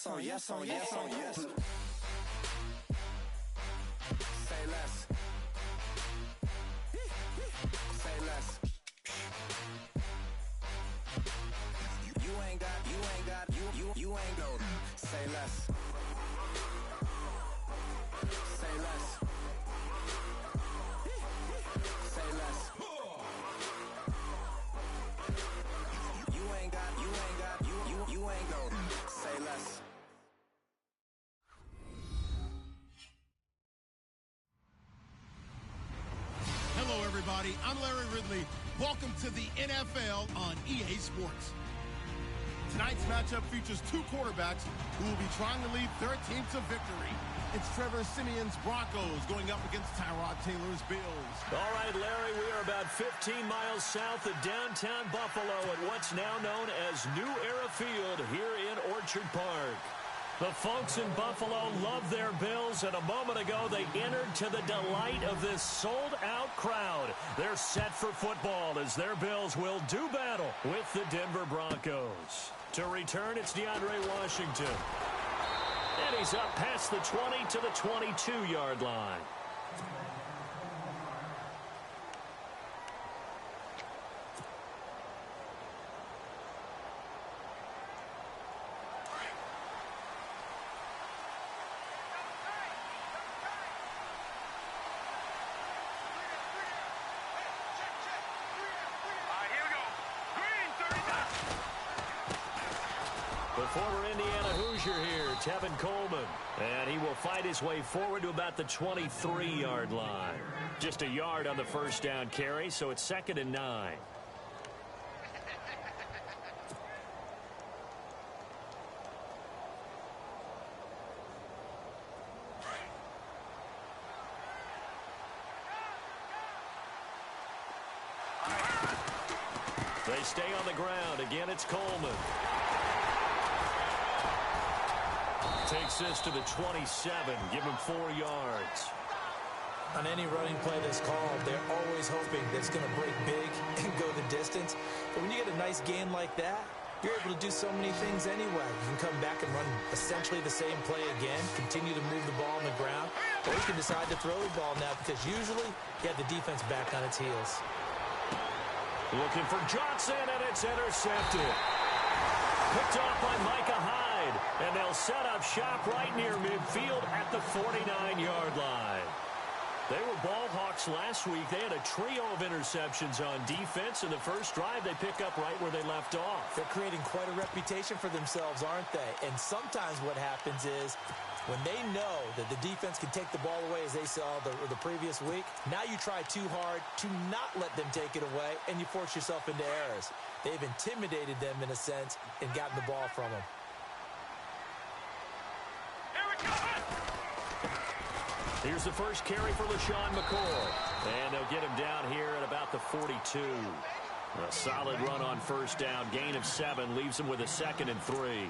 yes, oh yes, oh yes, oh yes. Say less. Say less. You ain't got, you ain't go. Say less. Say less. Say less. You ain't got, you ain't go. Say less. Hello, everybody. I'm Larry Ridley. Welcome to the NFL on EA Sports. Tonight's matchup features two quarterbacks who will be trying to lead their team to victory. It's Trevor Siemian's Broncos going up against Tyrod Taylor's Bills. All right, Larry, we are about 15 miles south of downtown Buffalo at what's now known as New Era Field here in Orchard Park. The folks in Buffalo love their Bills, and a moment ago they entered to the delight of this sold-out crowd. They're set for football as their Bills will do battle with the Denver Broncos. To return, it's DeAndre Washington. And he's up past the 20 to the 22-yard line. The former Indiana Hoosier here, Tevin Coleman. And he will fight his way forward to about the 23-yard line. Just a yard on the first down carry, so it's 2nd and 9. They stay on the ground. Again, it's Coleman. Takes this to the 27. Give him 4 yards. On any running play that's called, they're always hoping that it's going to break big and go the distance. But when you get a nice game like that, you're able to do so many things anyway. You can come back and run essentially the same play again, continue to move the ball on the ground, or you can decide to throw the ball now because usually you have the defense back on its heels. Looking for Johnson, and it's intercepted. Picked off by Micah Hyde. And they'll set up shop right near midfield at the 49-yard line. They were ball hawks last week. They had a trio of interceptions on defense. In the first drive, they pick up right where they left off. They're creating quite a reputation for themselves, aren't they? And sometimes what happens is when they know that the defense can take the ball away, as they saw the previous week, now you try too hard to not let them take it away, and you force yourself into errors. They've intimidated them, in a sense, and gotten the ball from them. Here's the first carry for LaShawn McCoy. And they'll get him down here at about the 42. A solid run on first down. Gain of 7 leaves him with a 2nd and 3.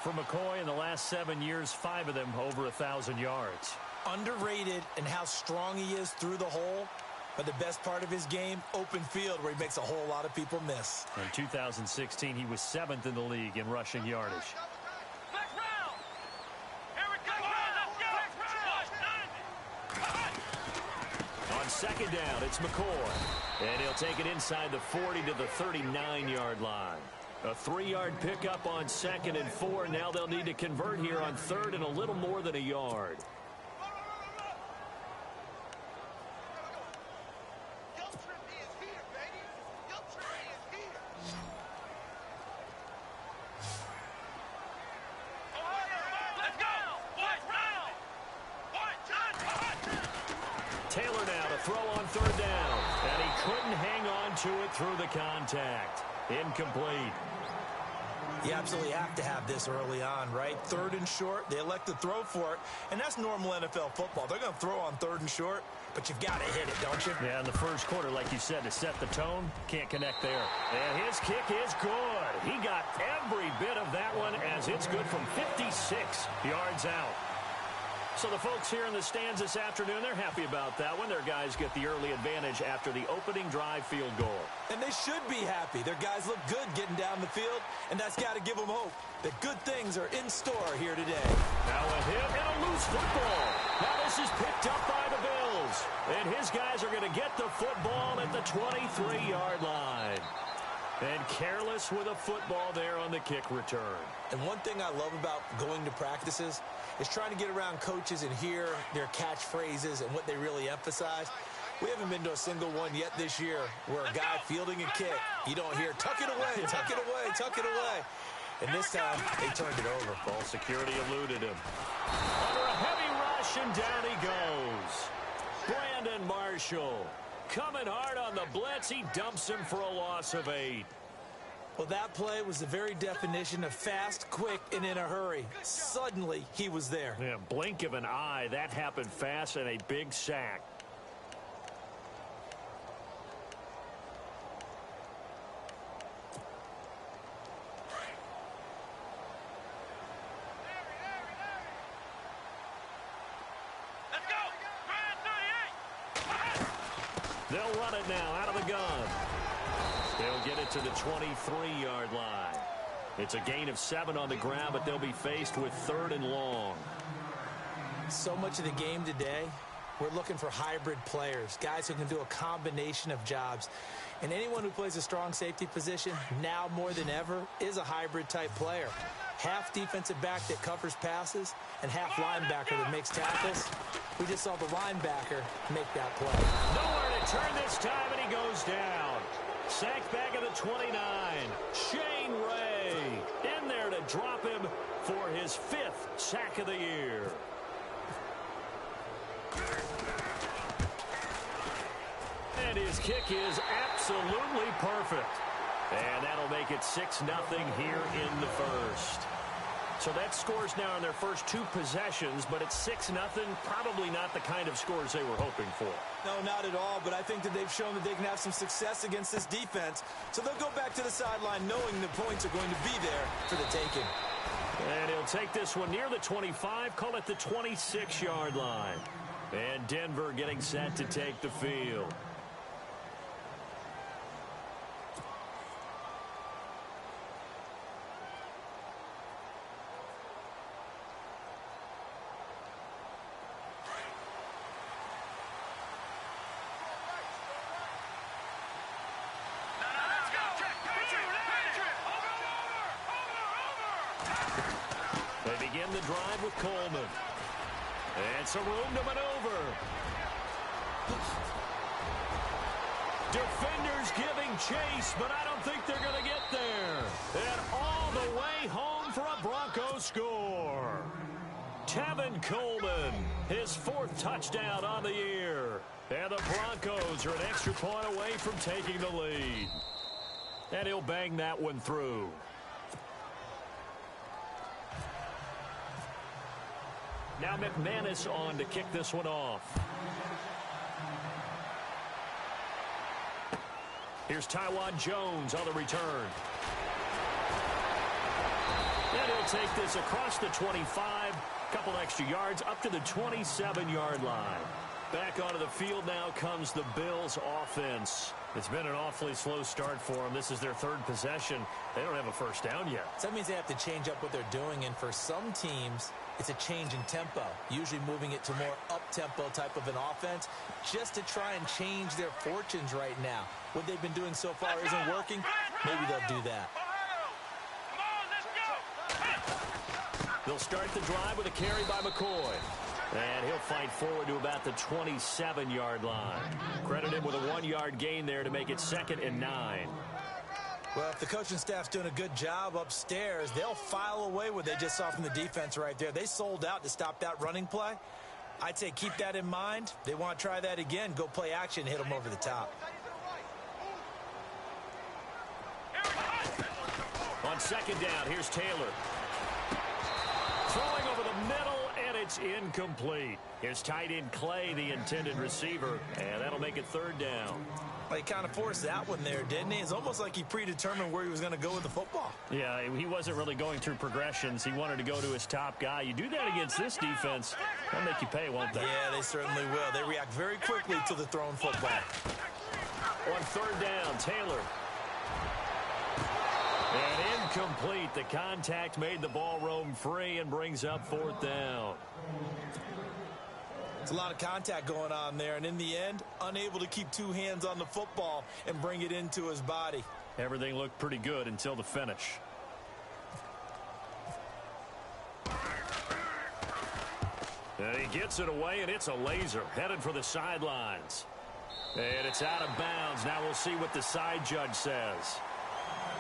For McCoy, in the last 7 years, 5 of them over 1,000 yards. Underrated in how strong he is through the hole. But the best part of his game, open field, where he makes a whole lot of people miss. In 2016, he was 7th in the league in rushing yardage. Second down, it's McCoy. And he'll take it inside the 40 to the 39-yard line. A 3-yard pickup on 2nd and 4. Now they'll need to convert here on 3rd and a little more than a yard. Taylor now to throw on 3rd down. And he couldn't hang on to it through the contact. Incomplete. You absolutely have to have this early on, right? 3rd and short, they elect to throw for it. And that's normal NFL football. They're going to throw on 3rd and short, but you've got to hit it, don't you? Yeah, in the first quarter, like you said, to set the tone, can't connect there. And his kick is good. He got every bit of that one as it's good from 56 yards out. So the folks here in the stands this afternoon, they're happy about that one. Their guys get the early advantage after the opening drive field goal. And they should be happy. Their guys look good getting down the field, and that's got to give them hope that good things are in store here today. Now a hit and a loose football. Now this is picked up by the Bills. And his guys are going to get the football at the 23-yard line. And careless with a football there on the kick return. And one thing I love about going to practices is trying to get around coaches and hear their catchphrases and what they really emphasize. We haven't been to a single one yet this year where a guy fielding a kick, you don't hear, tuck it away, tuck it away, tuck it away. And this time, they turned it over. Ball security eluded him. Under a heavy rush, and down he goes. Brandon Marshall coming hard on the blitz. He dumps him for a loss of 8. Well, that play was the very definition of fast, quick, and in a hurry. Suddenly, he was there. Yeah, blink of an eye. That happened fast, and a big sack. They'll run it now out of the gun. They'll get it to the 23-yard line. It's a gain of 7 on the ground, but they'll be faced with 3rd and long. So much of the game today, we're looking for hybrid players, guys who can do a combination of jobs. And anyone who plays a strong safety position, now more than ever, is a hybrid-type player. Half defensive back that covers passes and half linebacker that makes tackles. We just saw the linebacker make that play. Nowhere to turn this time, and he goes down. Sacked back at the 29. Shane Ray in there to drop him for his 5th sack of the year. And his kick is absolutely perfect. And that'll make it 6-0 here in the first. So that scores now in their first 2 possessions, but it's 6-0. Probably not the kind of scores they were hoping for. No, not at all, but I think that they've shown that they can have some success against this defense. So they'll go back to the sideline knowing the points are going to be there for the taking. And he'll take this one near the 25, call it the 26-yard line. And Denver getting set to take the field. They begin the drive with Coleman. And some room to maneuver. Defenders giving chase, but I don't think they're going to get there. And all the way home for a Broncos score. Tevin Coleman, his 4th touchdown on the year. And the Broncos are an extra point away from taking the lead. And he'll bang that one through. Now McManus on to kick this one off. Here's Tywan Jones on the return. And he'll take this across the 25, couple extra yards, up to the 27-yard line. Back onto the field now comes the Bills offense. It's been an awfully slow start for them. This is their 3rd possession. They don't have a first down yet. So that means they have to change up what they're doing, and for some teams, it's a change in tempo, usually moving it to more up-tempo type of an offense, just to try and change their fortunes right now. What they've been doing so far isn't working. Maybe they'll do that. They'll start the drive with a carry by McCoy. And he'll fight forward to about the 27-yard line. Credit him with a 1-yard gain there to make it 2nd and 9. Well, if the coaching staff's doing a good job upstairs, they'll file away what they just saw from the defense right there. They sold out to stop that running play. I'd say keep that in mind. They want to try that again. Go play action, hit them over the top. On 2nd down, here's Taylor. Throwing over the middle, and It's incomplete. His tight end Clay, the intended receiver, and that'll make it third down. Well, he kind of forced that one there, didn't he? It's almost like he predetermined where he was going to go with the football. Yeah, he wasn't really going through progressions. He wanted to go to his top guy. You do that against this defense, they'll make you pay, won't they? Yeah, they certainly will. They react very quickly to the thrown football. On third down, Taylor. And incomplete. The contact made the ball roam free and brings up fourth down. It's a lot of contact going on there, and in the end, unable to keep two hands on the football and bring it into his body. Everything looked pretty good until the finish. And he gets it away, and it's a laser headed for the sidelines. And it's out of bounds. Now we'll see what the side judge says.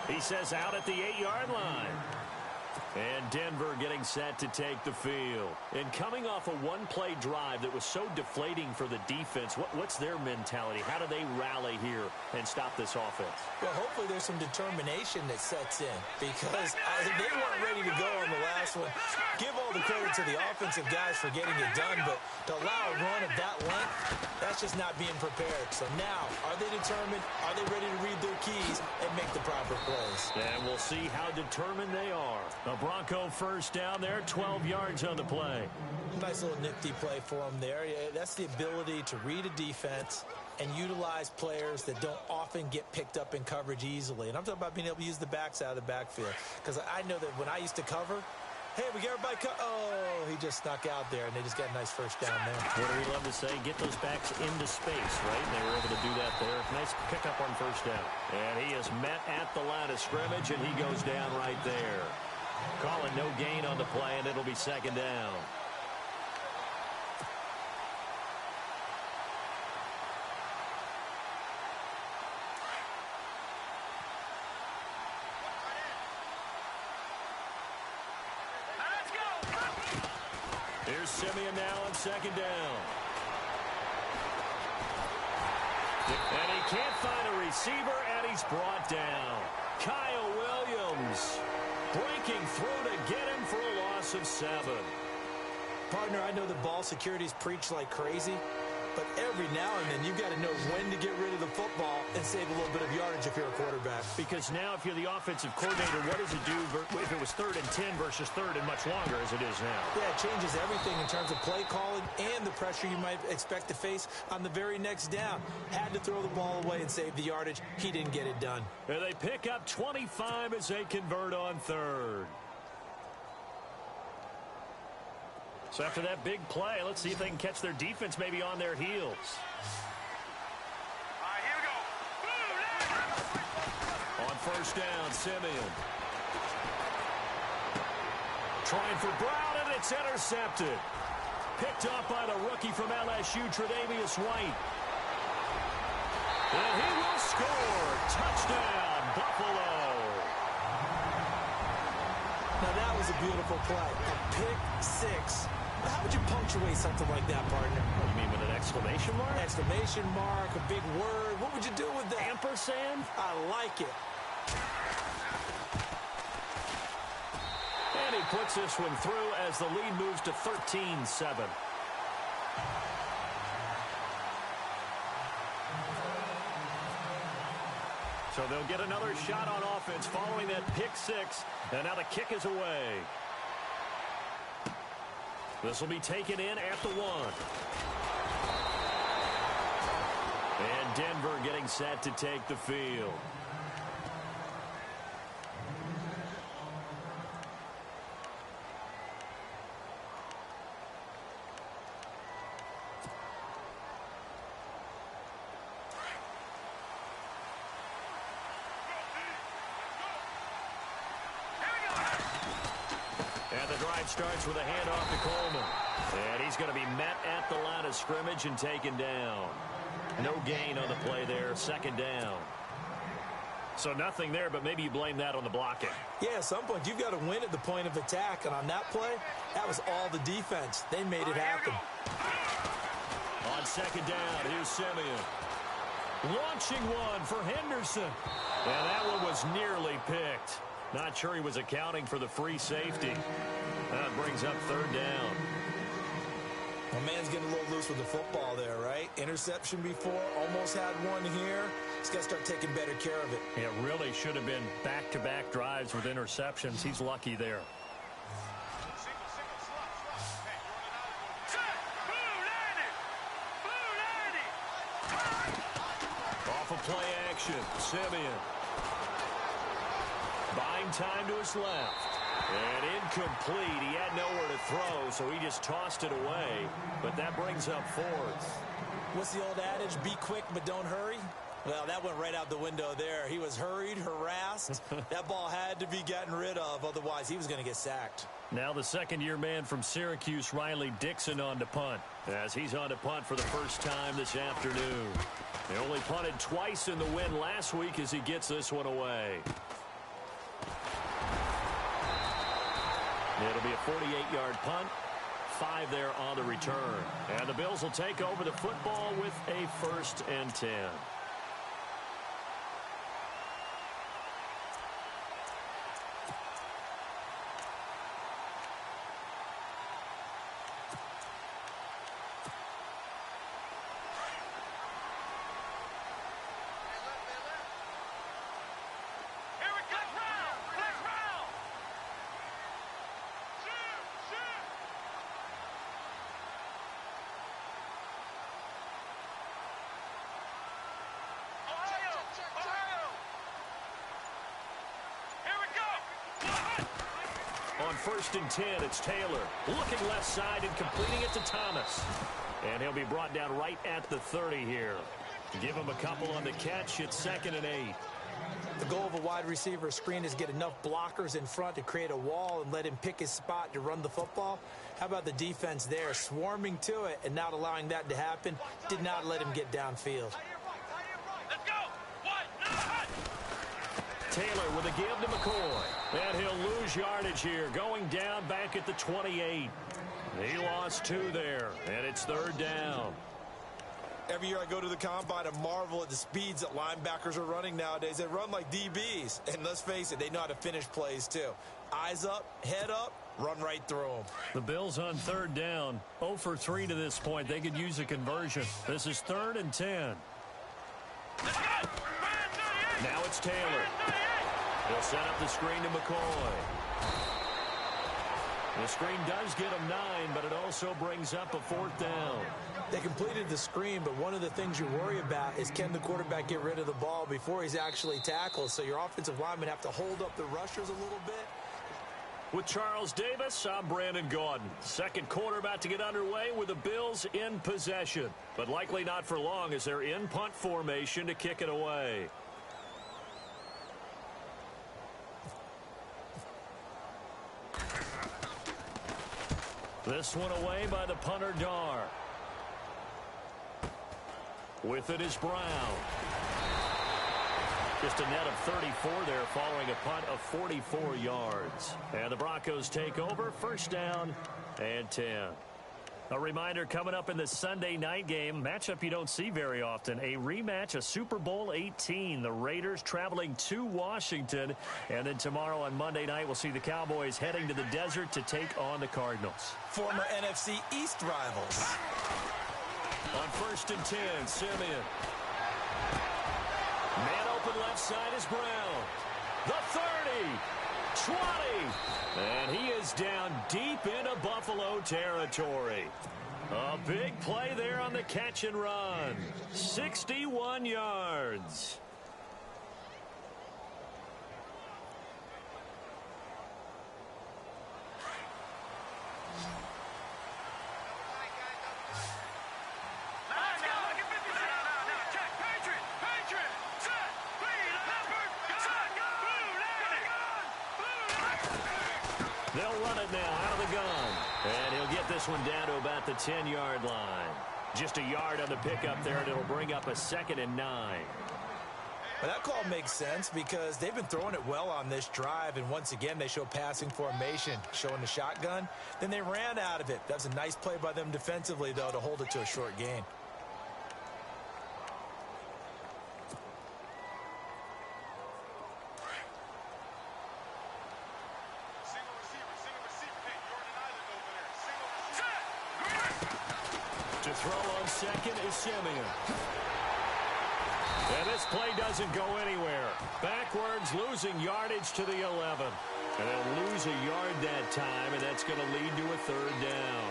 He says out at the 8-yard line. And Denver getting set to take the field. And coming off a one-play drive that was so deflating for the defense, what's their mentality? How do they rally here and stop this offense? Well, hopefully there's some determination that sets in because they weren't ready to go on the last one. Give all the credit to the offensive guys for getting it done, but to allow a run of that length, that's just not being prepared. So now, are they determined? Are they ready to read their keys and make the proper plays? And we'll see how determined they are. A Bronco first down there, 12 yards on the play. Nice little nifty play for them there. Yeah, that's the ability to read a defense and utilize players that don't often get picked up in coverage easily. And I'm talking about being able to use the backs out of the backfield. Because I know that when I used to cover, hey, we got everybody oh, he just snuck out there, and they just got a nice first down there. What do we love to say? Get those backs into space, right? And they were able to do that there. Nice pickup on first down. And he is met at the line of scrimmage, and he goes down right there. Calling no gain on the play, and it'll be second down. Here's Simeon now on second down. And he can't find a receiver, and he's brought down. Kyle Williams breaking through to get him for a loss of 7. Partner, I know the ball security's preached like crazy, but every now and then you've got to know when to get rid of the football and save a little bit of yardage if you're a quarterback. Because now if you're the offensive coordinator, what does it do if it was 3rd and 10 versus 3rd and much longer as it is now? Yeah, it changes everything in terms of play calling and the pressure you might expect to face on the very next down. Had to throw the ball away and save the yardage. He didn't get it done. And they pick up 25 as they convert on 3rd. So after that big play, let's see if they can catch their defense maybe on their heels. All right, here we go. On first down, Simeon. Trying for Brown, and it's intercepted. Picked up by the rookie from LSU, Tre'Davious White. And he will score. Touchdown, Buffalo. Now that was a beautiful play. A pick 6. How would you punctuate something like that, partner? You mean with an exclamation mark? Exclamation mark, a big word. What would you do with that? Ampersand? I like it. And he puts this one through as the lead moves to 13-7. So they'll get another shot on offense following that pick 6. And now the kick is away. This will be taken in at the 1. And Denver getting set to take the field. Starts with a handoff to Coleman. And he's going to be met at the line of scrimmage and taken down. No gain on the play there. Second down. So nothing there, but maybe you blame that on the blocking. Yeah, at some point you've got to win at the point of attack. And on that play, that was all the defense. They made it happen. On second down, here's Simeon. Launching one for Henderson. And that one was nearly picked. Not sure he was accounting for the free safety. That brings up third down. My man's getting a little loose with the football there, right? Interception before, almost had one here. He's got to start taking better care of it. It really should have been back-to-back drives with interceptions. He's lucky there. Off of play action, Simeon. Buying time to his left. And incomplete. He had nowhere to throw, so he just tossed it away. But that brings up fourth. What's the old adage? Be quick, but don't hurry. Well, that went right out the window there. He was hurried, harassed. That ball had to be gotten rid of. Otherwise, he was going to get sacked. Now the second-year man from Syracuse, Riley Dixon, on to punt. As he's on to punt for the first time this afternoon. They only punted twice in the win last week as he gets this one away. It'll be a 48-yard punt. 5 there on the return. And the Bills will take over the football with a 1st and 10. On 1st and 10, it's Taylor. Looking left side and completing it to Thomas. And he'll be brought down right at the 30 here. Give him a couple on the catch. It's 2nd and 8. The goal of a wide receiver screen is get enough blockers in front to create a wall and let him pick his spot to run the football. How about the defense there? Swarming to it and not allowing that to happen. Did not let him get downfield. Taylor with a give to McCoy. And he'll lose yardage here, going down back at the 28. He lost 2 there, and it's 3rd down. Every year I go to the combine and marvel at the speeds that linebackers are running nowadays. They run like DBs. And let's face it, they know how to finish plays too. Eyes up, head up, run right through them. The Bills on 3rd down. 0 for 3 to this point. They could use a conversion. This is 3rd and 10. Now it's Taylor. He'll set up the screen to McCoy. The screen does get him 9, but it also brings up a 4th down. They completed the screen, but one of the things you worry about is can the quarterback get rid of the ball before he's actually tackled? So your offensive linemen have to hold up the rushers a little bit. With Charles Davis, I'm Brandon Gaudin. Second quarter about to get underway with the Bills in possession, but likely not for long as they're in punt formation to kick it away. This one away by the punter, Dar. With it is Brown. Just a net of 34 there following a punt of 44 yards. And the Broncos take over, 1st down and 10. A reminder coming up in the Sunday night game, matchup you don't see very often, a rematch of Super Bowl 18. The Raiders traveling to Washington. And then tomorrow on Monday night, we'll see the Cowboys heading to the desert to take on the Cardinals. Former NFC East rivals. On 1st and 10, Simeon. Man open left side is Brown. The 30, 20, and he is down deep into Buffalo territory. A big play there on the catch and run. 61 yards. They'll run it now out of the gun. And he'll get this one down to about the 10-yard line. Just a yard on the pickup there, and it'll bring up a 2nd and 9. Well, that call makes sense because they've been throwing it well on this drive, and once again they show passing formation, showing the shotgun. Then they ran out of it. That was a nice play by them defensively, though, to hold it to a short gain. second is Simeon. And this play doesn't go anywhere. Backwards, losing yardage to the 11. And they'll lose a yard that time, and that's going to lead to a third down.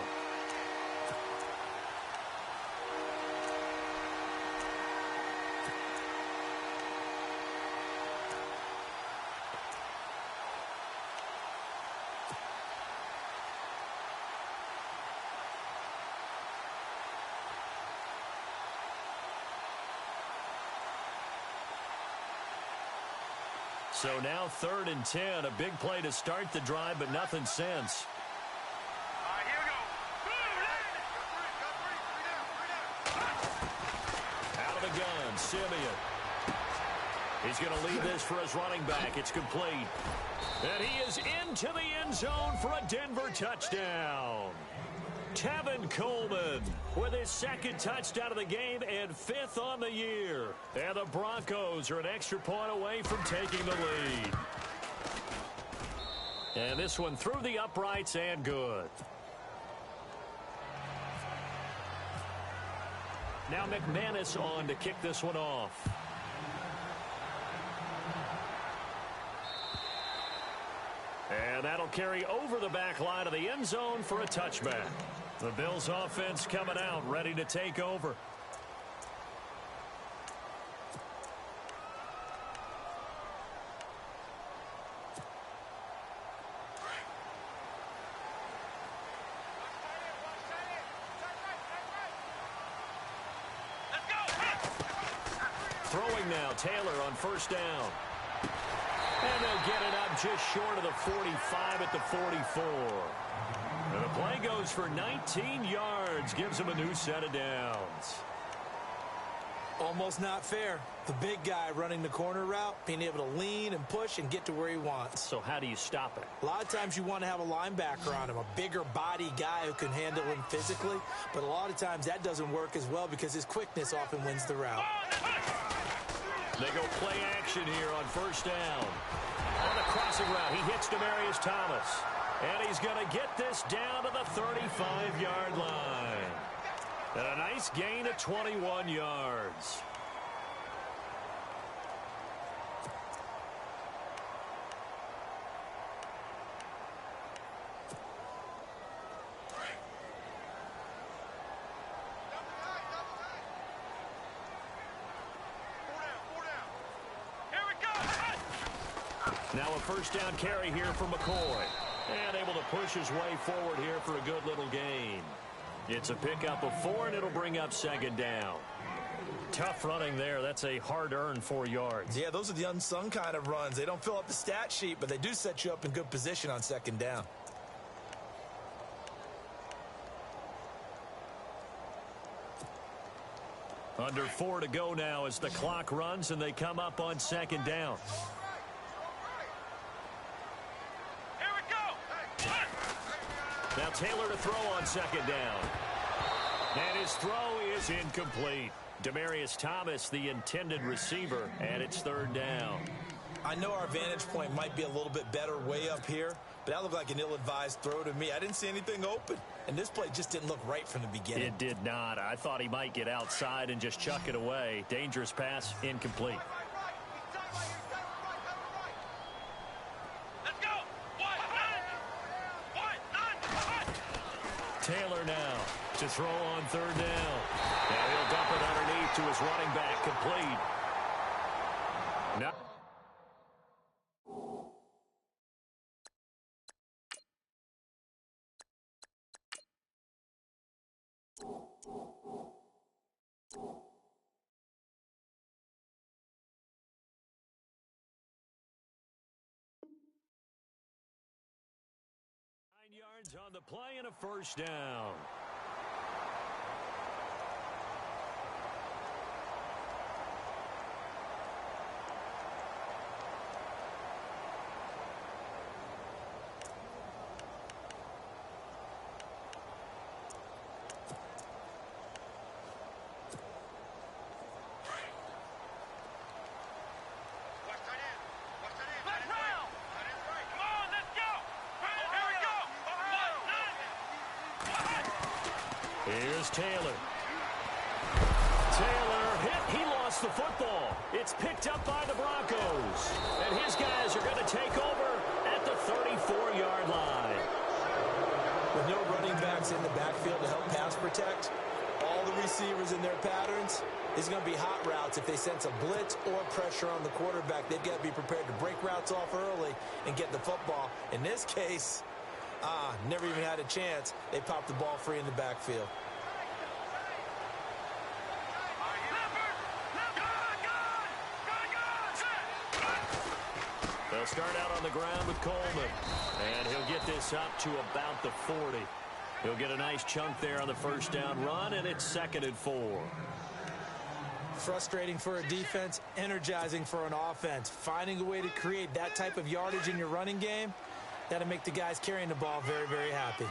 So now 3rd and 10, a big play to start the drive, but nothing since. Here we go. Out of the gun, Simeon. He's going to lead this for his running back. It's complete. And he is into the end zone for a Denver touchdown. Tevin Coleman with his 2nd touchdown of the game and 5th on the year. And the Broncos are an extra point away from taking the lead. And this one through the uprights and good. Now McManus on to kick this one off. And that'll carry over the back line of the end zone for a touchback. The Bills offense coming out, ready to take over. Throwing now, Taylor on 1st down. And they'll get it up just short of the 45 at the 44. And the play goes for 19 yards, gives him a new set of downs. Almost not fair. The big guy running the corner route, being able to lean and push and get to where he wants. So how do you stop it? A lot of times you want to have a linebacker on him, a bigger body guy who can handle him physically. But a lot of times that doesn't work as well because his quickness often wins the route. They go play action here on 1st down. On the crossing route, he hits Demaryius Thomas. And he's going to get this down to the 35-yard line. And a nice gain of 21 yards. Now a 1st down carry here for McCoy. And able to push his way forward here for a good little gain. It's a pickup of 4, and it'll bring up 2nd down. Tough running there. That's a hard-earned 4 yards. Yeah, those are the unsung kind of runs. They don't fill up the stat sheet, but they do set you up in good position on 2nd down. Under 4 to go now as the clock runs, and they come up on 2nd down. Now Taylor to throw on 2nd down. And his throw is incomplete. Demaryius Thomas, the intended receiver, and it's 3rd down. I know our vantage point might be a little bit better way up here, but that looked like an ill-advised throw to me. I didn't see anything open, and this play just didn't look right from the beginning. It did not. I thought he might get outside and just chuck it away. Dangerous pass, incomplete. Taylor now to throw on 3rd down. And he'll dump it underneath to his running back, complete. Now yards on the play and a 1st down. Here's Taylor. gets the football. It's picked up by the Broncos. And his guys are going to take over at the 34-yard line. With no running backs in the backfield to help pass protect, all the receivers in their patterns, it's going to be hot routes. If they sense a blitz or pressure on the quarterback, they've got to be prepared to break routes off early and get the football. In this case, never even had a chance. They popped the ball free in the backfield. They'll start out on the ground with Coleman. And he'll get this up to about the 40. He'll get a nice chunk there on the first down run, and it's 2nd and 4. Frustrating for a defense, energizing for an offense. Finding a way to create that type of yardage in your running game, that'll make the guys carrying the ball very, very happy.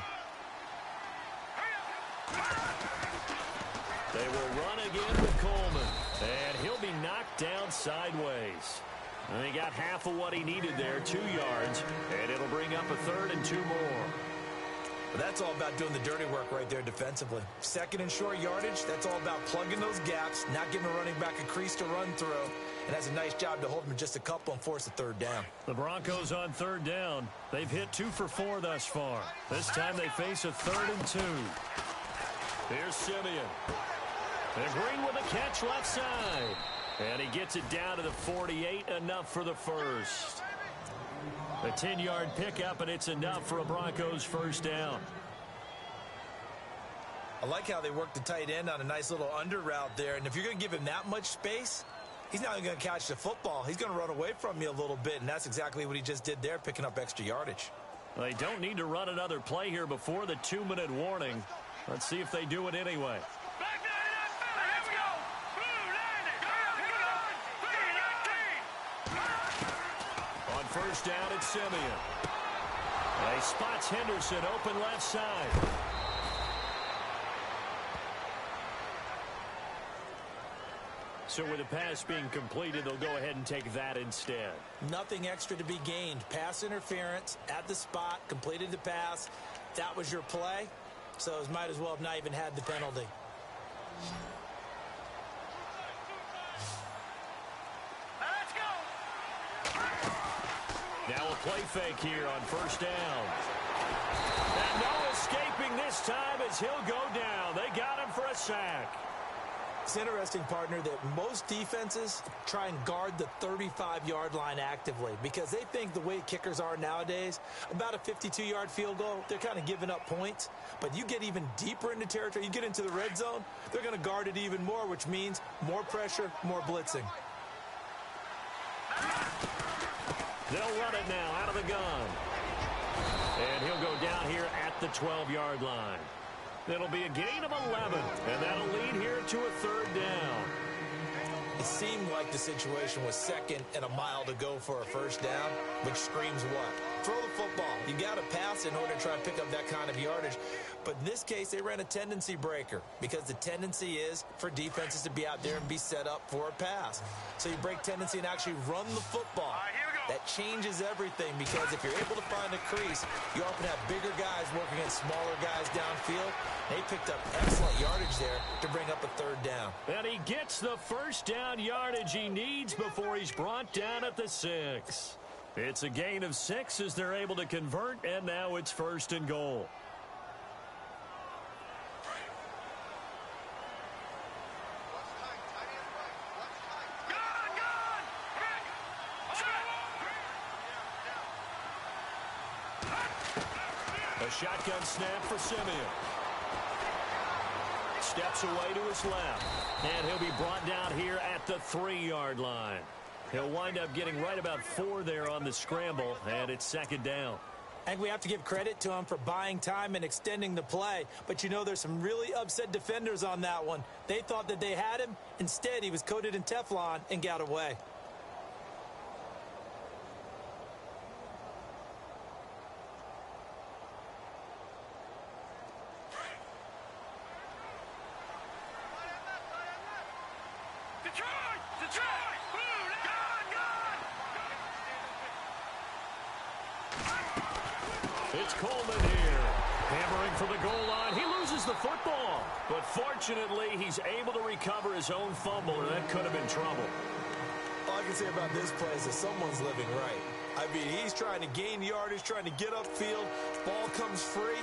They will run again with Coleman. And he'll be knocked down sideways. And he got half of what he needed there, 2 yards. And it'll bring up a 3rd and 2 more. But that's all about doing the dirty work right there defensively. 2nd and short yardage, that's all about plugging those gaps, not giving a running back a crease to run through. And that's a nice job to hold him just a couple and force a 3rd down. The Broncos on 3rd down. They've hit 2 for 4 thus far. This time they face a 3rd and 2. Here's Simeon. And Green with a catch left side. And he gets it down to the 48, enough for the first. A 10-yard pickup, and it's enough for a Broncos first down. I like how they work the tight end on a nice little under route there. And if you're going to give him that much space, he's not going to catch the football. He's going to run away from you a little bit, and that's exactly what he just did there, picking up extra yardage. They don't need to run another play here before the 2-minute warning. Let's see if they do it anyway. First down at Simeon. He spots Henderson open left side. So with the pass being completed, they'll go ahead and take that instead. Nothing extra to be gained. Pass interference at the spot, completed the pass. That was your play. So it might as well have not even had the penalty. Now a play fake here on first down. And no escaping this time as he'll go down. They got him for a sack. It's interesting, partner, that most defenses try and guard the 35-yard line actively because they think the way kickers are nowadays, about a 52-yard field goal, they're kind of giving up points. But you get even deeper into territory, you get into the red zone, they're going to guard it even more, which means more pressure, more blitzing. They'll run it now out of the gun. And he'll go down here at the 12-yard line. It'll be a gain of 11, and that'll lead here to a 3rd down. It seemed like the situation was 2nd and a mile to go for a first down, which screams what? Throw the football. You got to pass in order to try and pick up that kind of yardage. But in this case, they ran a tendency breaker because the tendency is for defenses to be out there and be set up for a pass. So you break tendency and actually run the football. That changes everything because if you're able to find a crease, you often have bigger guys working against smaller guys downfield. They picked up excellent yardage there to bring up a 3rd down. And he gets the first down yardage he needs before he's brought down at the 6. It's a gain of 6 as they're able to convert, and now it's 1st and goal. A shotgun snap for Simeon. Steps away to his left. And he'll be brought down here at the 3-yard line. He'll wind up getting right about 4 there on the scramble, and it's 2nd down. I think we have to give credit to him for buying time and extending the play. But you know there's some really upset defenders on that one. They thought that they had him. Instead, he was coated in Teflon and got away. It's Coleman here. Hammering for the goal line. He loses the football. But fortunately, he's able to recover his own fumble, or that could have been trouble. All I can say about this play is that someone's living right. I mean, he's trying to gain yardage, trying to get upfield. Ball comes free.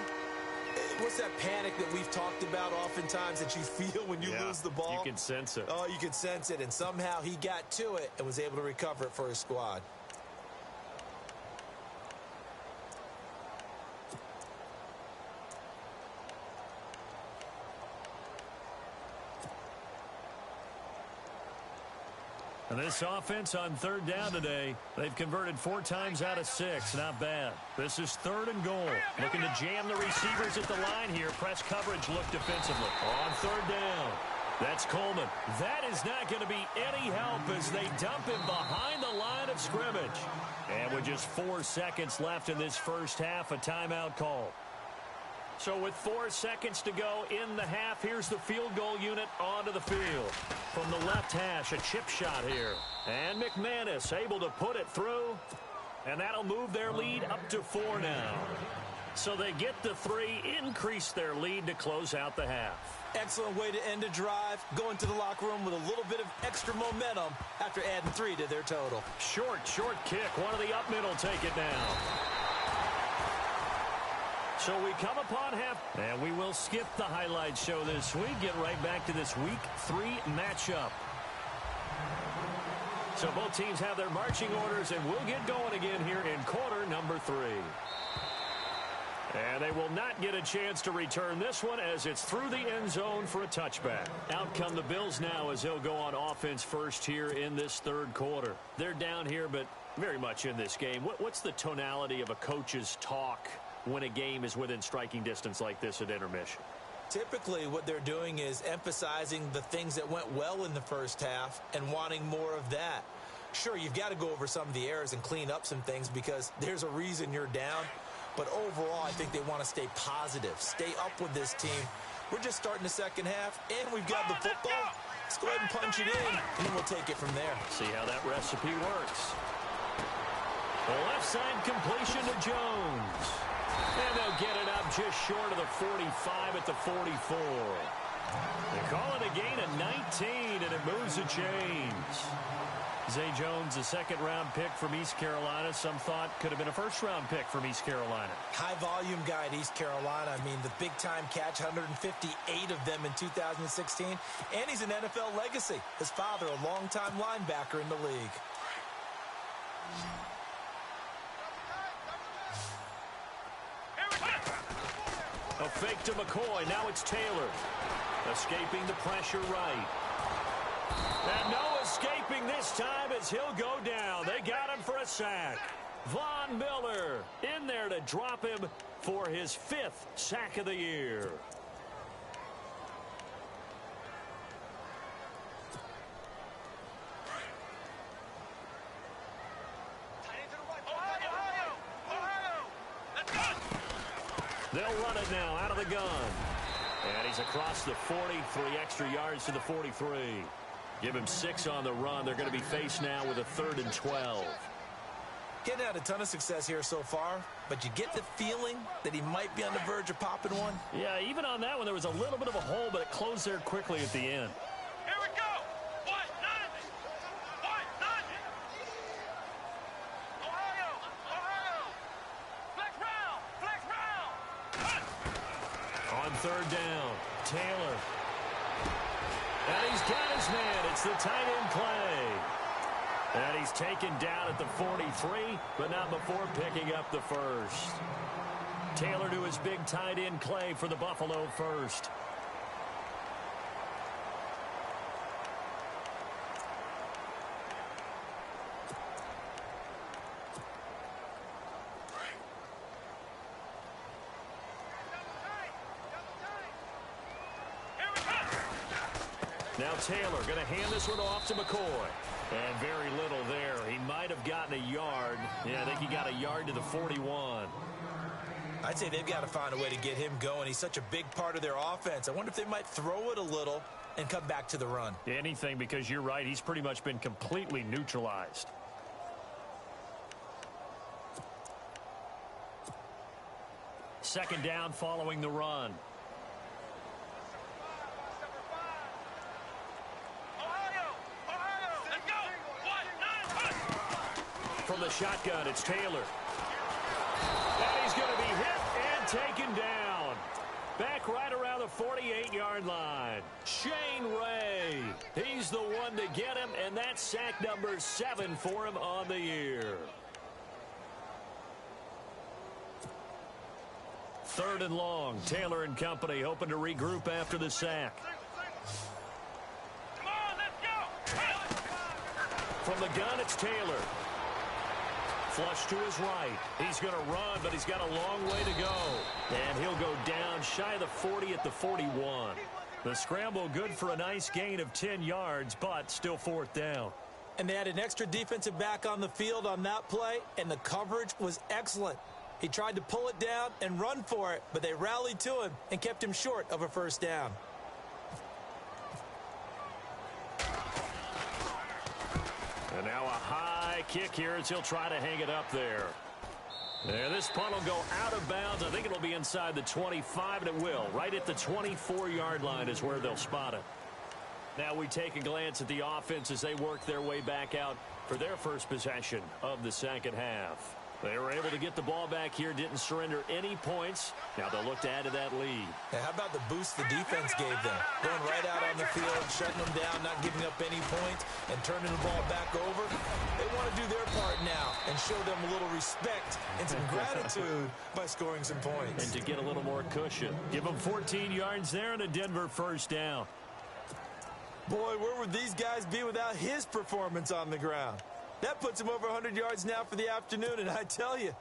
What's that panic that we've talked about oftentimes that you feel when you lose the ball? You can sense it. Oh, you can sense it. And somehow he got to it and was able to recover it for his squad. And this offense on third down today, they've converted 4 times out of 6. Not bad. This is 3rd and goal. Looking to jam the receivers at the line here. Press coverage look defensively. On 3rd down. That's Coleman. That is not going to be any help as they dump him behind the line of scrimmage. And with just 4 seconds left in this first half, a timeout call. So with 4 seconds to go in the half, here's the field goal unit onto the field. From the left hash, a chip shot here. And McManus able to put it through. And that'll move their lead up to 4 now. So they get the 3, increase their lead to close out the half. Excellent way to end a drive. Go into the locker room with a little bit of extra momentum after adding 3 to their total. Short kick. One of the up middle take it down. So we come upon half, and we will skip the highlight show this week. Get right back to this Week 3 matchup. So both teams have their marching orders, and we'll get going again here in quarter number 3. And they will not get a chance to return this one as it's through the end zone for a touchback. Out come the Bills now as they'll go on offense first here in this 3rd quarter. They're down here, but very much in this game. What's the tonality of a coach's talk when a game is within striking distance like this at intermission? Typically, what they're doing is emphasizing the things that went well in the first half and wanting more of that. Sure, you've got to go over some of the errors and clean up some things because there's a reason you're down. But overall, I think they want to stay positive, stay up with this team. We're just starting the second half, and we've got the football. Let's go ahead and punch it in, and then we'll take it from there. See how that recipe works. The left side completion to Jones. And they'll get it up just short of the 45 at the 44. They call it a gain of 19, and it moves the chains. Zay Jones, a second-round pick from East Carolina. Some thought could have been a first-round pick from East Carolina. High-volume guy at East Carolina. I mean, the big-time catch, 158 of them in 2016. And he's an NFL legacy. His father, a longtime linebacker in the league. A fake to McCoy. Now it's Taylor. Escaping the pressure right. And no escaping this time as he'll go down. They got him for a sack. Von Miller in there to drop him for his 5th sack of the year. They'll run it now out of the gun. And he's across the 40, 3 extra yards to the 43. Give him 6 on the run. They're going to be faced now with a 3rd and 12. Getting out a ton of success here so far, but you get the feeling that he might be on the verge of popping one. Yeah, even on that one, there was a little bit of a hole, but it closed there quickly at the end. Here we go. 1-0. 1-0. Ohio. Flex round. On 3rd down, Taylor. And he's got his man. It's the tight end play. And he's taken down at the 43, but not before picking up the first. Taylor to his big tight end Clay for the Buffalo first. Now Taylor going to hand this one off to McCoy. And very little there. He might have gotten a yard. Yeah, I think he got a yard to the 41. I'd say they've got to find a way to get him going. He's such a big part of their offense. I wonder if they might throw it a little and come back to the run. Anything, because you're right. He's pretty much been completely neutralized. second down following the run. Let's go. 1, 9, 1. From the shotgun, it's Taylor. And he's going to be hit and taken down. Back right around the 48-yard line. Shane Ray. He's the one to get him, and that's sack number 7 for him on the year. Third and long. Taylor and company hoping to regroup after the sack. Come on, let's go. From the gun, it's Taylor. Flush to his right. He's going to run, but he's got a long way to go. And he'll go down shy of the 40 at the 41. The scramble good for a nice gain of 10 yards, but still fourth down. And they had an extra defensive back on the field on that play, and the coverage was excellent. He tried to pull it down and run for it, but they rallied to him and kept him short of a first down. And now a high kick here as he'll try to hang it up there. And this punt will go out of bounds. I think it'll be inside the 25, and it will. Right at the 24-yard line is where they'll spot it. Now we take a glance at the offense as they work their way back out for their first possession of the second half. They were able to get the ball back here, didn't surrender any points. Now they'll look to add to that lead. Now, how about the boost the defense gave them? Going right out on the field, shutting them down, not giving up any points, and turning the ball back over. They want to do their part now and show them a little respect and some gratitude by scoring some points. And to get a little more cushion. Give them 14 yards there and a Denver first down. Boy, where would these guys be without his performance on the ground? That puts him over 100 yards now for the afternoon, and I tell you,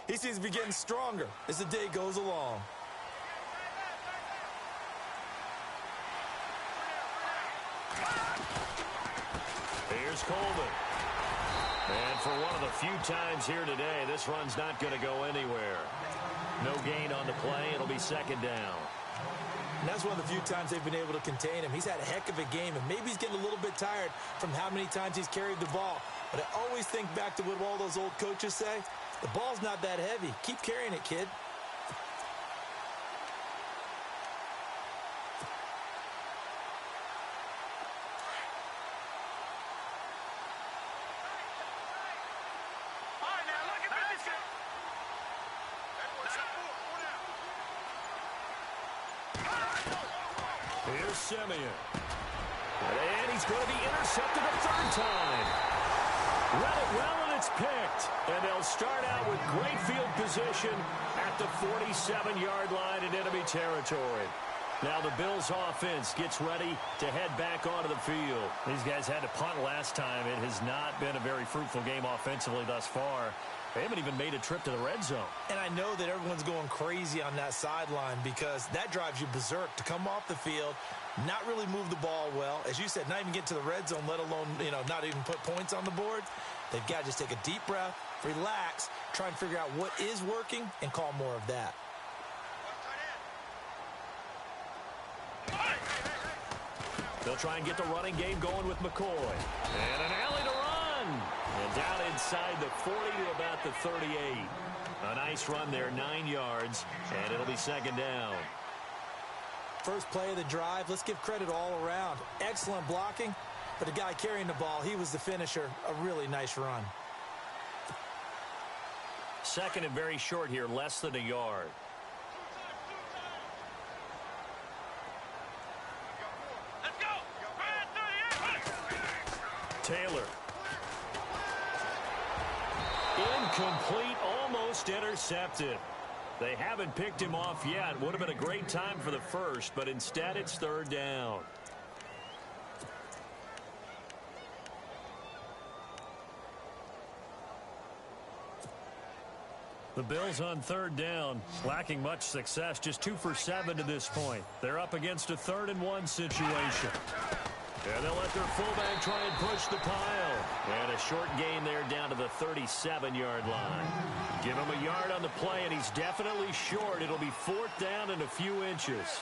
he seems to be getting stronger as the day goes along. Here's Coleman. And for one of the few times here today, this run's not going to go anywhere. No gain on the play. It'll be second down. And that's one of the few times they've been able to contain him. He's had a heck of a game, and maybe he's getting a little bit tired from how many times he's carried the ball. But I always think back to what all those old coaches say. The ball's not that heavy. Keep carrying it, kid. All right, now look at this. Here's Simeon. And he's going to be intercepted a third time. Read it well, and it's picked. And they'll start out with great field position at the 47-yard line in enemy territory. Now the Bills offense gets ready to head back onto the field. These guys had to punt last time. It has not been a very fruitful game offensively thus far. They haven't even made a trip to the red zone. And I know that everyone's going crazy on that sideline because that drives you berserk to come off the field, not really move the ball well. As you said, not even get to the red zone, let alone, not even put points on the board. They've got to just take a deep breath, relax, try and figure out what is working, and call more of that. They'll try and get the running game going with McCoy. And an alley to run. And down inside the 40 to about the 38. A nice run there, 9 yards, and it'll be second down. First play of the drive, let's give credit all around. Excellent blocking, but the guy carrying the ball, he was the finisher. A really nice run. Second and very short here, less than a yard. Let's go. Taylor. Incomplete, almost intercepted. They haven't picked him off yet. Would have been a great time for the first, but instead it's third down. The Bills on third down, lacking much success, just 2 for 7 to this point. They're up against a 3rd-and-1 situation. And they'll let their fullback try and push the pile. And a short gain there down to the 37-yard line. Give him a yard on the play, and he's definitely short. It'll be 4th down and a few inches.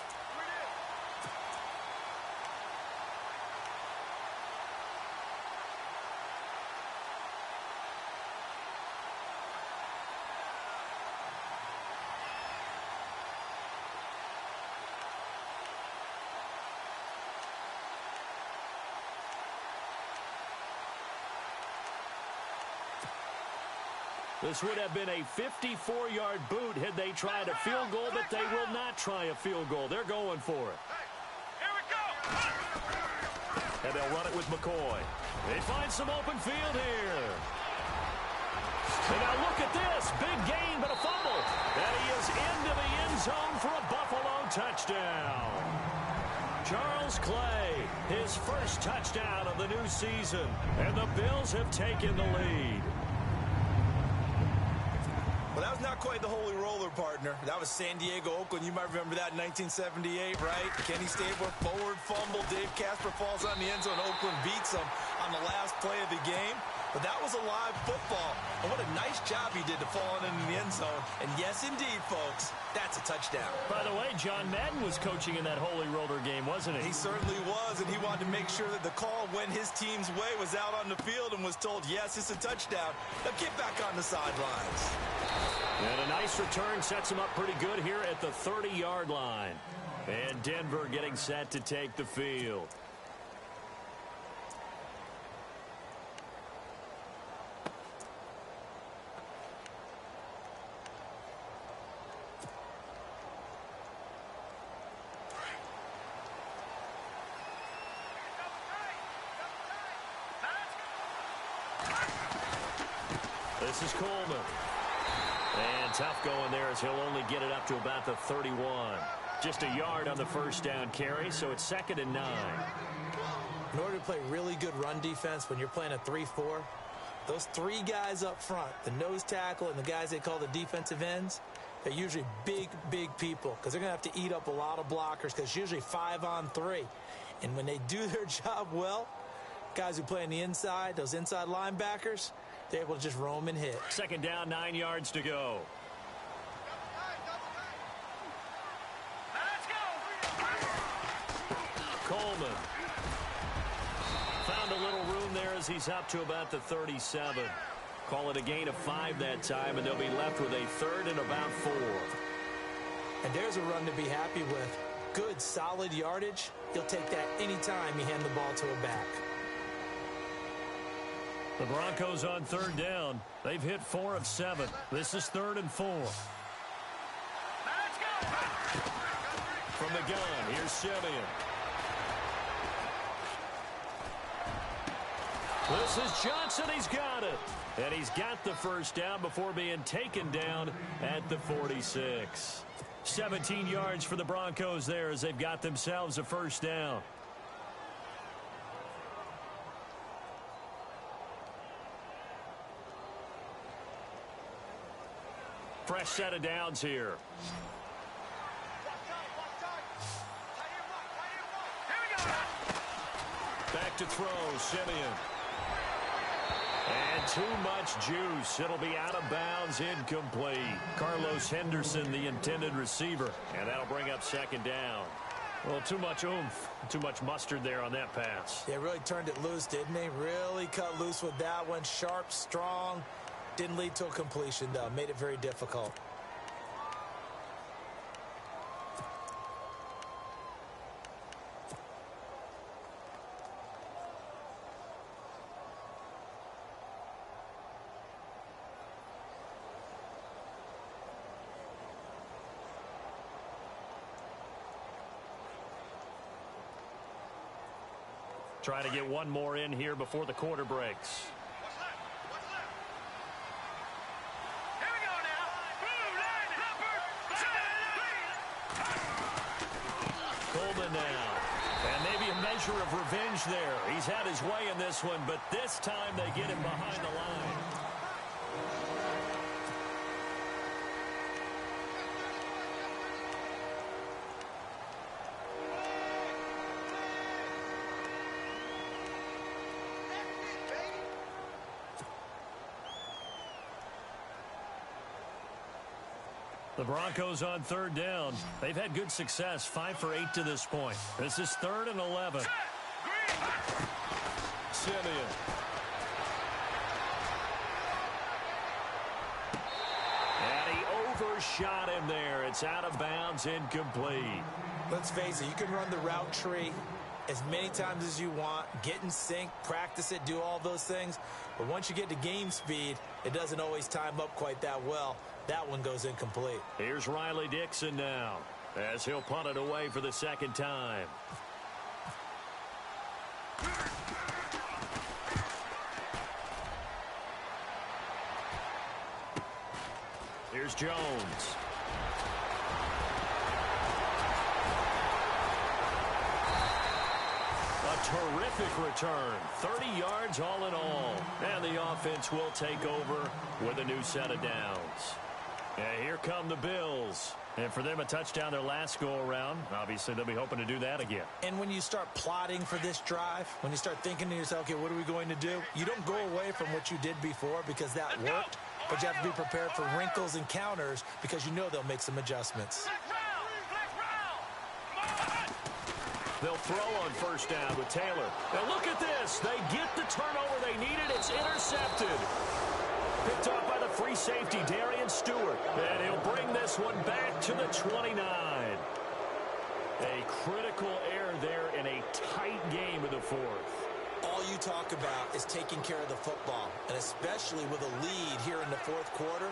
This would have been a 54-yard boot had they tried a field goal, but they will not try a field goal. They're going for it. Here we go. And they'll run it with McCoy. They find some open field here. And now look at this. Big gain, but a fumble. And he is into the end zone for a Buffalo touchdown. Charles Clay, his first touchdown of the new season. And the Bills have taken the lead. Well, that was not quite the holy roller, partner. That was San Diego, Oakland. You might remember that in 1978, right? Kenny Stabler, forward fumble. Dave Casper falls on the end zone. Oakland beats him on the last play of the game. But that was a live football. And what a nice job he did to fall in the end zone. And yes, indeed, folks, that's a touchdown. By the way, John Madden was coaching in that holy roller game, wasn't he? He certainly was, and he wanted to make sure that the call went his team's way, was out on the field and was told, yes, it's a touchdown. Now get back on the sidelines. And a nice return sets him up pretty good here at the 30-yard line. And Denver getting set to take the field. This is Coleman. And tough going there as he'll only get it up to about the 31. Just a yard on the first down carry, so it's 2nd and 9. In order to play really good run defense when you're playing a 3-4, those three guys up front, the nose tackle and the guys they call the defensive ends, they're usually big, big people because they're going to have to eat up a lot of blockers because it's usually 5-on-3. And when they do their job well, guys who play on the inside, those inside linebackers, they're able to just roam and hit. 2nd down, 9 yards to go. Let's go. Coleman. Found a little room there as he's up to about the 37. Call it a gain of 5 that time, and they'll be left with a 3rd and about 4. And there's a run to be happy with. Good, solid yardage. You'll take that anytime you hand the ball to a back. The Broncos on 3rd down. They've hit 4 of 7. This is 3rd and 4. Let's go. From the gun, here's Simeon. This is Johnson. He's got it. And he's got the first down before being taken down at the 46. 17 yards for the Broncos there as they've got themselves a first down. Fresh set of downs here. Back to throw, Simeon. And too much juice. It'll be out of bounds, incomplete. Carlos Henderson, the intended receiver. And that'll bring up 2nd down. Well, too much oomph, too much mustard there on that pass. They really turned it loose, didn't they? Really cut loose with that one. Sharp, strong. Didn't lead to a completion, though. Made it very difficult. Trying to get one more in here before the quarter breaks. Here we go now. Blue line hopper. Coleman now. And maybe a measure of revenge there. He's had his way in this one, but this time they get him behind the line. The Broncos on 3rd down. They've had good success, 5 for 8 to this point. This is 3rd and 11. Simeon. And he overshot him there. It's out of bounds, incomplete. Let's face it, you can run the route tree as many times as you want, get in sync, practice it, do all those things. But once you get to game speed, it doesn't always time up quite that well. That one goes incomplete. Here's Riley Dixon now, as he'll punt it away for the second time. Here's Jones. A terrific return. 30 yards all in all. And the offense will take over with a new set of downs. And here come the Bills. And for them, a touchdown their last go-around. Obviously, they'll be hoping to do that again. And when you start plotting for this drive, when you start thinking to yourself, okay, what are we going to do? You don't go away from what you did before because that worked. But you have to be prepared for wrinkles and counters because you know they'll make some adjustments. They'll throw on first down with Taylor. Now look at this. They get the turnover they needed. It's intercepted. Picked off by the free safety, Darian Stewart. And he'll bring this one back to the 29. A critical error there in a tight game in the fourth. All you talk about is taking care of the football, and especially with a lead here in the fourth quarter,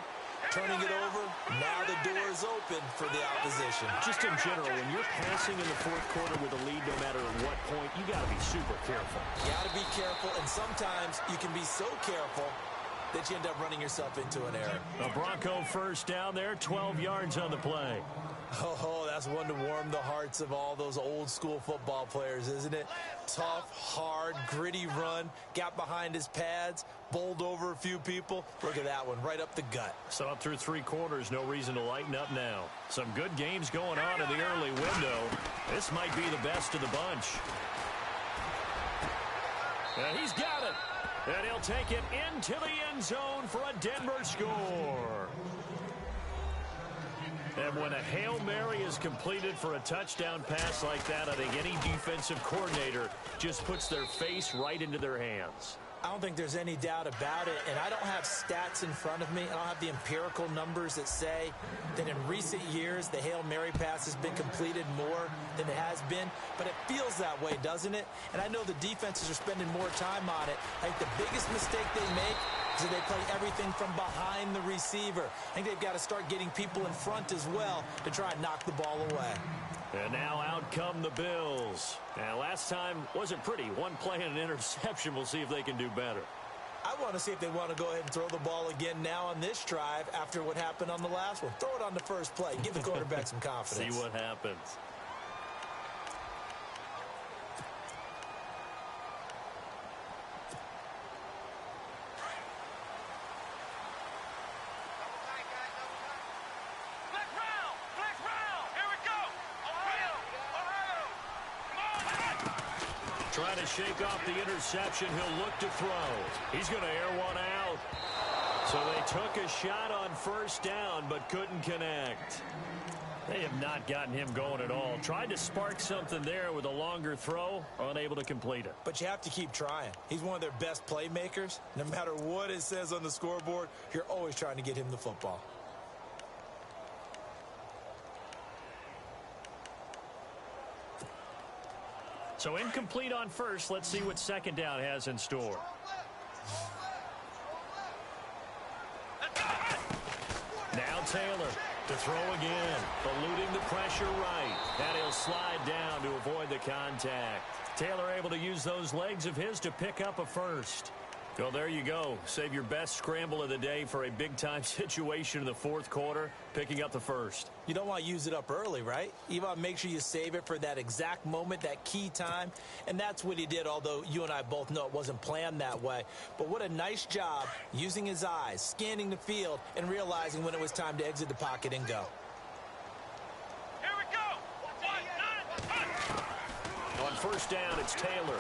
turning it over, now the door is open for the opposition. Just in general, when you're passing in the fourth quarter with a lead, no matter what point, you got to be super careful. You got to be careful, and sometimes you can be so careful that you end up running yourself into an error. A Bronco first down there, 12 yards on the play. Oh, that's one to warm the hearts of all those old school football players, isn't it? Tough, hard, gritty run, got behind his pads, bowled over a few people. Look at that one, right up the gut. So up through 3 quarters, no reason to lighten up now. Some good games going on in the early window. This might be the best of the bunch. And he's got it. And he'll take it into the end zone for a Denver score. And when a Hail Mary is completed for a touchdown pass like that, I think any defensive coordinator just puts their face right into their hands. I don't think there's any doubt about it, and I don't have stats in front of me. I don't have the empirical numbers that say that in recent years the Hail Mary pass has been completed more than it has been, but it feels that way, doesn't it? And I know the defenses are spending more time on it. I think the biggest mistake they make is that they play everything from behind the receiver. I think they've got to start getting people in front as well to try and knock the ball away. And now out come the Bills. And last time wasn't pretty. One play and an interception. We'll see if they can do better. I want to see if they want to go ahead and throw the ball again now on this drive after what happened on the last one. Throw it on the first play. Give the quarterback some confidence. See what happens. Trying to shake off the interception. He'll look to throw. He's going to air one out. So they took a shot on first down, but couldn't connect. They have not gotten him going at all. Tried to spark something there with a longer throw, unable to complete it. But you have to keep trying. He's one of their best playmakers. No matter what it says on the scoreboard, you're always trying to get him the football. So incomplete on first. Let's see what second down has in store. Now Taylor to throw again. Eluding the pressure right. And he'll slide down to avoid the contact. Taylor able to use those legs of his to pick up a first. Well, there you go. Save your best scramble of the day for a big-time situation in the fourth quarter, picking up the first. You don't want to use it up early, right? You want to make sure you save it for that exact moment, that key time. And that's what he did, although you and I both know it wasn't planned that way. But what a nice job using his eyes, scanning the field, and realizing when it was time to exit the pocket and go. Here we go. On first down, it's Taylor.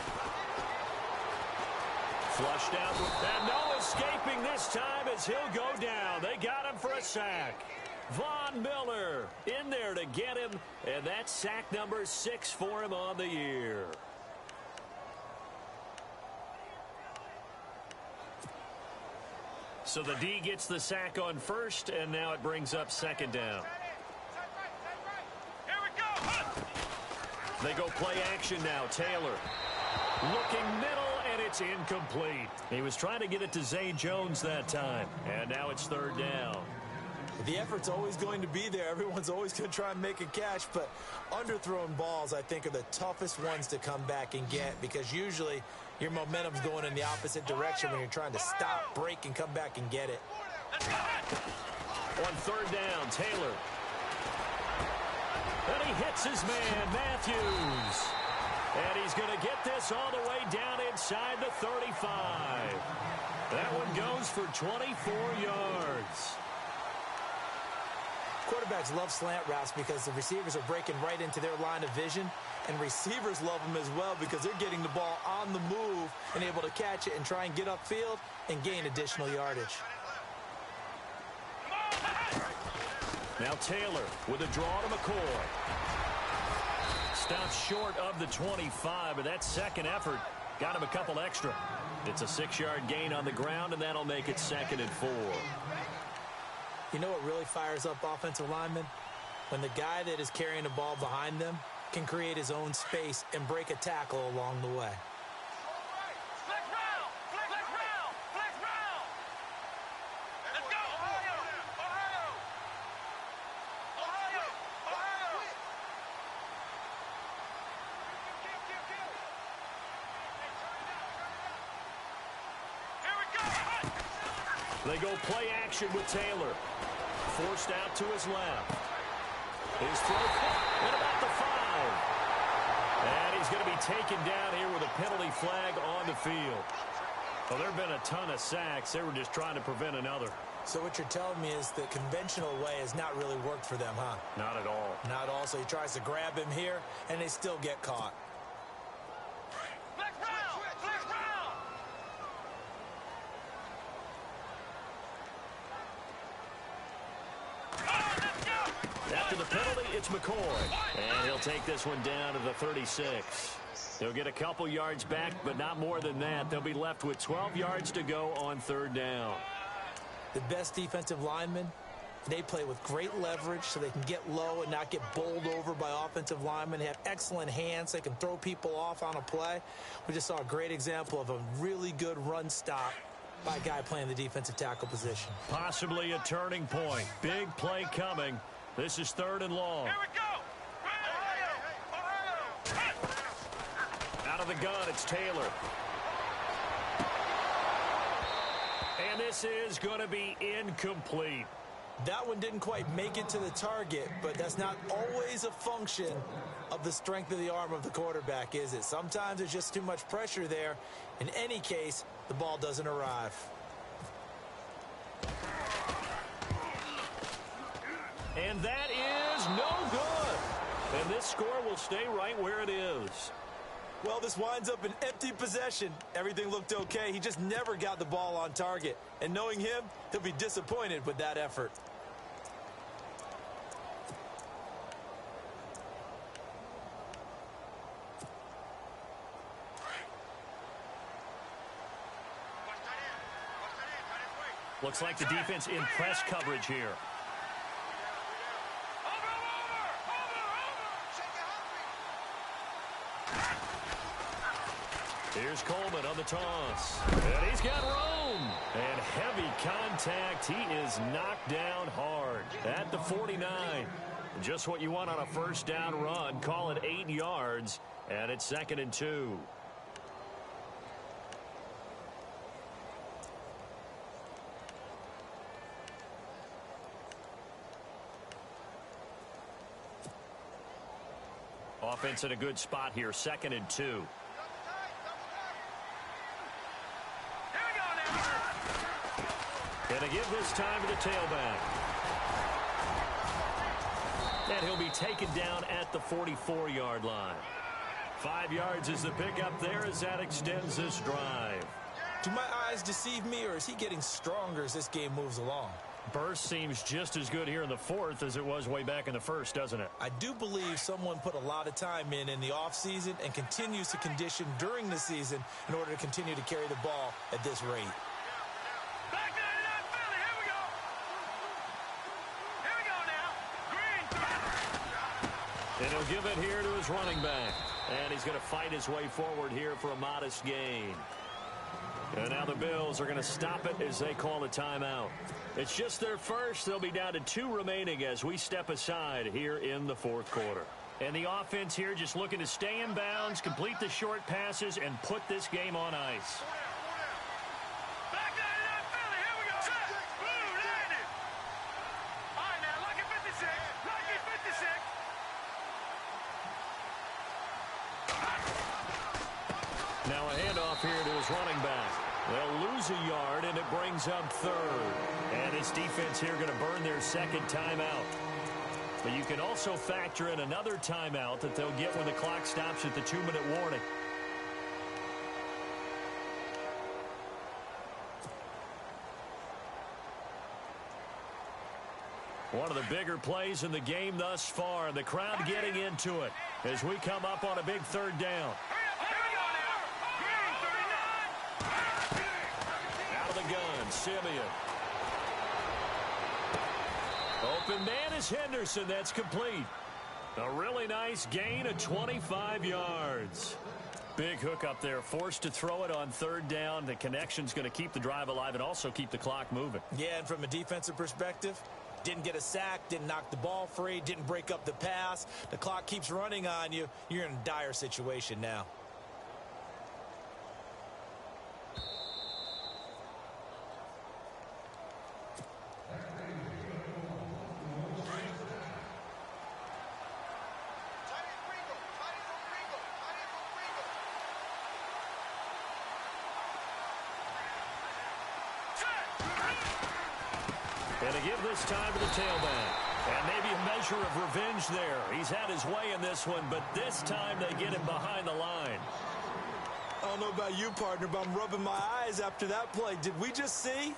Flushed out, and no escaping this time as he'll go down. They got him for a sack. Von Miller in there to get him, and that's sack number 6 for him on the year. So the D gets the sack on first, and now it brings up second down. Here we go. They go play action now. Taylor looking middle, and it's incomplete. He was trying to get it to Zay Jones that time, and now it's third down. The effort's always going to be there. Everyone's always going to try and make a catch, but underthrown balls, I think, are the toughest ones to come back and get because usually your momentum's going in the opposite direction when you're trying to stop, break, and come back and get it. On third down, Taylor. And he hits his man, Matthews. And he's going to get this all the way down inside the 35. That one goes for 24 yards. Quarterbacks love slant routes because the receivers are breaking right into their line of vision, and receivers love them as well because they're getting the ball on the move and able to catch it and try and get upfield and gain additional yardage. Now Taylor with a draw to McCoy. Stops short of the 25, but that second effort got him a couple extra. It's a 6-yard gain on the ground, and that'll make it 2nd and 4. You know what really fires up offensive linemen? When the guy that is carrying the ball behind them can create his own space and break a tackle along the way. Flex round! Flex round! Flex round! Let's go! Ohio! Ohio! Ohio! Ohio! Here we go! They go play action with Taylor. Forced out to his left. His throw at about the 5. And he's going to be taken down here with a penalty flag on the field. Well, there have been a ton of sacks. They were just trying to prevent another. So what you're telling me is the conventional way has not really worked for them, huh? Not at all. Not at all. So he tries to grab him here, and they still get caught. Flex round! Flex round! After the penalty, it's McCoy. And he'll take this one down to the 36. He'll get a couple yards back, but not more than that. They'll be left with 12 yards to go on third down. The best defensive linemen, they play with great leverage so they can get low and not get bowled over by offensive linemen. They have excellent hands. They can throw people off on a play. We just saw a great example of a really good run stop by a guy playing the defensive tackle position. Possibly a turning point. Big play coming. This is 3rd and long. Here we go! Ohio! Ohio! Out of the gun, it's Taylor. And this is going to be incomplete. That one didn't quite make it to the target, but that's not always a function of the strength of the arm of the quarterback, is it? Sometimes there's just too much pressure there. In any case, the ball doesn't arrive. And that is no good. And this score will stay right where it is. Well, this winds up an empty possession. Everything looked okay. He just never got the ball on target. And knowing him, he'll be disappointed with that effort. Looks like the defense in press coverage here. Here's Coleman on the toss. And he's got room. And heavy contact. He is knocked down hard at the 49. Just what you want on a first down run. Call it 8 yards. And it's 2nd and 2. Offense in a good spot here. 2nd and 2. And they give this time to the tailback. And he'll be taken down at the 44-yard line. 5 yards is the pickup there as that extends this drive. Do my eyes deceive me, or is he getting stronger as this game moves along? Burst seems just as good here in the 4th as it was way back in the 1st, doesn't it? I do believe someone put a lot of time in the offseason and continues to condition during the season in order to continue to carry the ball at this rate. Back 99 Philly, here we go! Here we go now! Green! And he'll give it here to his running back. And he's going to fight his way forward here for a modest gain. And now the Bills are going to stop it as they call a timeout. It's just their first. They'll be down to 2 remaining as we step aside here in the fourth quarter. And the offense here just looking to stay in bounds, complete the short passes, and put this game on ice. Back down to that Philly. Here we go. Set. Blue, landed. All right, now, lucky 56. Lucky 56. Now a handoff here to his running back. They'll lose a yard, and it brings up third. And his defense here going to burn their second timeout. But you can also factor in another timeout that they'll get when the clock stops at the 2-minute warning. One of the bigger plays in the game thus far. The crowd getting into it as we come up on a big third down. Out of the gun, Simeon. Open man is Henderson. That's complete. A really nice gain of 25 yards. Big hook up there. Forced to throw it on third down. The connection's going to keep the drive alive and also keep the clock moving. Yeah, and from a defensive perspective, didn't get a sack, didn't knock the ball free, didn't break up the pass. The clock keeps running on you. You're in a dire situation now. And to give this time to the tailback. And maybe a measure of revenge there. He's had his way in this one, but this time they get him behind the line. I don't know about you, partner, but I'm rubbing my eyes after that play. Did we just see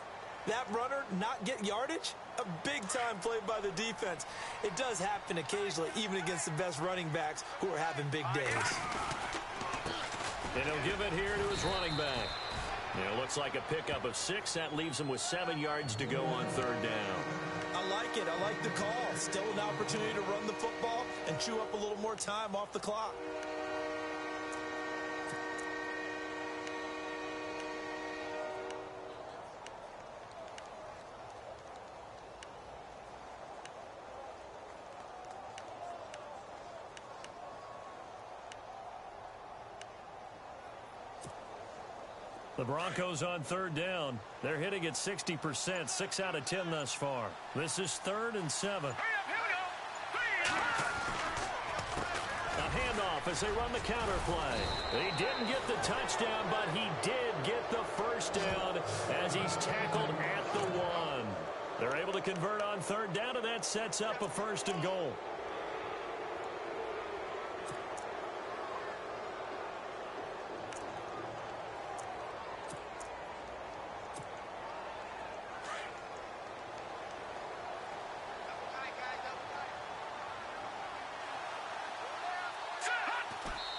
that runner not get yardage? A big-time play by the defense. It does happen occasionally, even against the best running backs who are having big days. And he'll give it here to his running back. It looks like a pickup of 6. That leaves him with 7 yards to go on third down. I like it. I like the call. Still an opportunity to run the football and chew up a little more time off the clock. The Broncos on third down. They're hitting at 60%, 6 out of 10 thus far. This is 3rd and 7. A handoff as they run the counter play. He didn't get the touchdown, but he did get the first down as he's tackled at the 1. They're able to convert on third down, and that sets up a 1st and goal.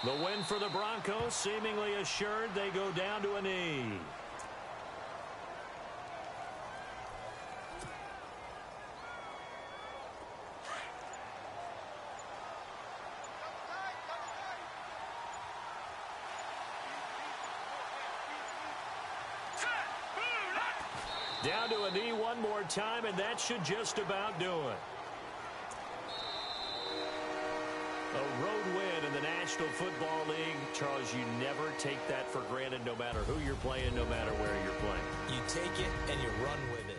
The win for the Broncos seemingly assured. They go down to a knee. Down to a knee one more time, and that should just about do it. A road win in the National Football League. Charles, you never take that for granted no matter who you're playing, no matter where you're playing. You take it and you run with it.